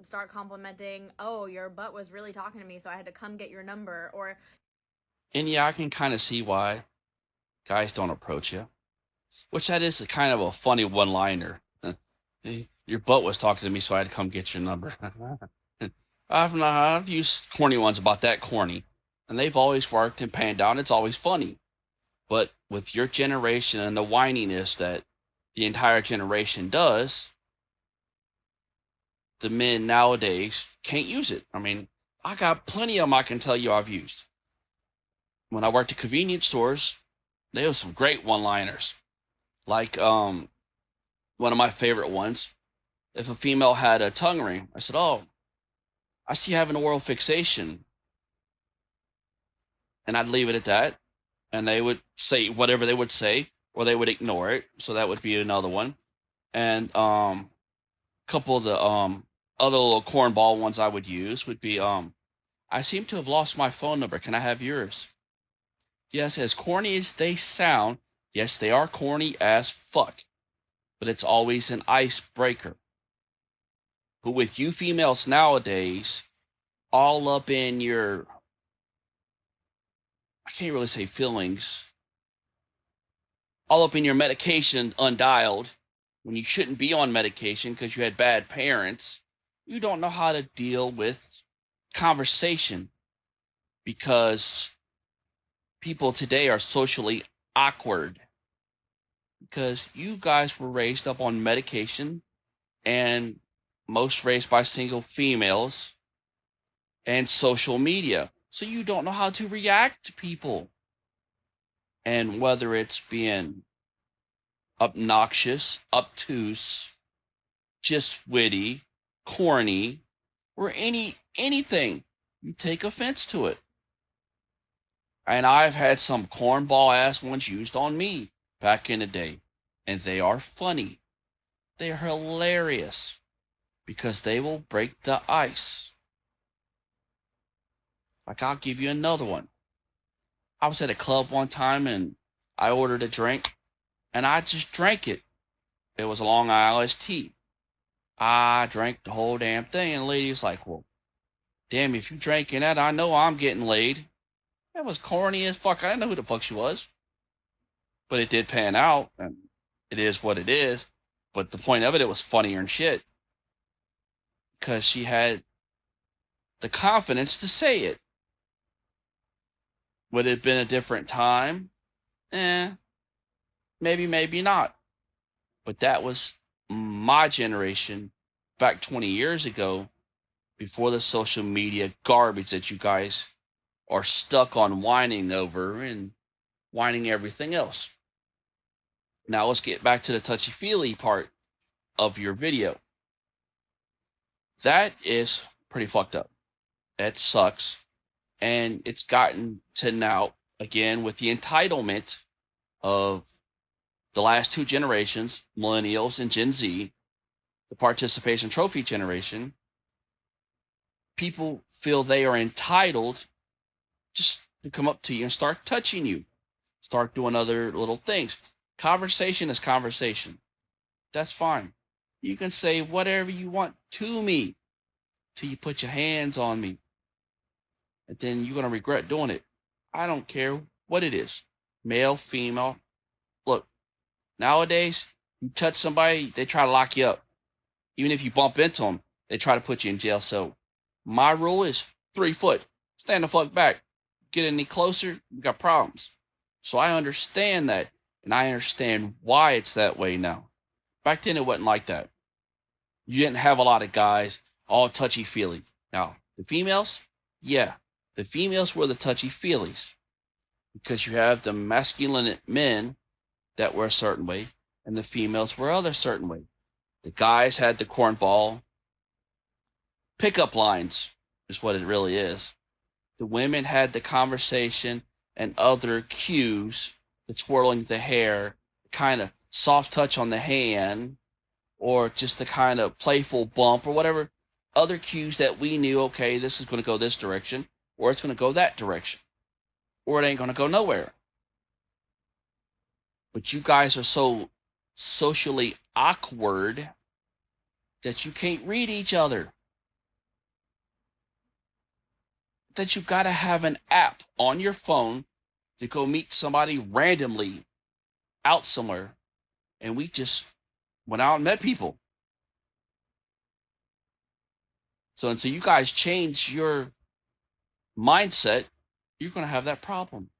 start complimenting, oh, your butt was really talking to me, so I had to come get your number. Or And yeah, I can kind of see why guys don't approach you. Which that is kind of a funny one-liner. Your butt was talking to me, so I had to come get your number. I've used corny ones about that corny, and they've always worked and panned out. It's always funny. But with your generation and the whininess that the entire generation does, the men nowadays can't use it. I mean, I got plenty of them I can tell you I've used. When I worked at convenience stores, there was some great one-liners. Like one of my favorite ones. If a female had a tongue ring, I said, "Oh, I see you have an oral fixation," and I'd leave it at that. And they would say whatever they would say, or they would ignore it. So that would be another one. And couple of the other little cornball ones I would use would be I seem to have lost my phone number. Can I have yours? Yes, as corny as they sound, yes, they are corny as fuck. But it's always an icebreaker. But with you females nowadays, all up in your, I can't really say feelings, all up in your medication undialed when you shouldn't be on medication because you had bad parents, you don't know how to deal with conversation because people today are socially awkward because you guys were raised up on medication and most raised by single females and social media. So you don't know how to react to people. And whether it's being obnoxious, obtuse, just witty, corny, or anything, you take offense to it. And I've had some cornball ass ones used on me back in the day. And they are funny. They're hilarious because they will break the ice. Like, I'll give you another one. I was at a club one time and I ordered a drink and I just drank it. It was a Long Island iced tea. I drank the whole damn thing, and the lady was like, "Well, damn, if you drinking that, I know I'm getting laid." That was corny as fuck. I didn't know who the fuck she was. But it did pan out, and it is what it is. But the point of it, it was funnier and shit. Because she had the confidence to say it. Would it have been a different time? Maybe, maybe not. But that was my generation back 20 years ago before the social media garbage that you guys are stuck on whining over and whining everything else. Now let's get back to the touchy-feely part of your video. That is pretty fucked up. That sucks. And it's gotten to now, again, with the entitlement of the last two generations, millennials and Gen Z, the participation trophy generation, people feel they are entitled just to come up to you and start touching you, start doing other little things. Conversation is conversation. That's fine. You can say whatever you want to me till you put your hands on me. And then you're going to regret doing it. I don't care what it is. Male, female. Look, nowadays, you touch somebody, they try to lock you up. Even if you bump into them, they try to put you in jail. So my rule is 3 foot. Stand the fuck back. Get any closer, you got problems. So I understand that. And I understand why it's that way now. Back then, it wasn't like that. You didn't have a lot of guys all touchy-feely. Now, the females, yeah, the females were the touchy-feelies because you have the masculine men that were a certain way and the females were other certain way. The guys had the cornball pickup lines is what it really is. The women had the conversation and other cues, the twirling the hair, kind of soft touch on the hand, or just the kind of playful bump or whatever other cues that we knew, okay, this is going to go this direction, or it's going to go that direction, or it ain't going to go nowhere. But you guys are so socially awkward that you can't read each other. that you got to have an app on your phone to go meet somebody randomly out somewhere. And we just went out and met people. So until you guys change your mindset, you're going to have that problem.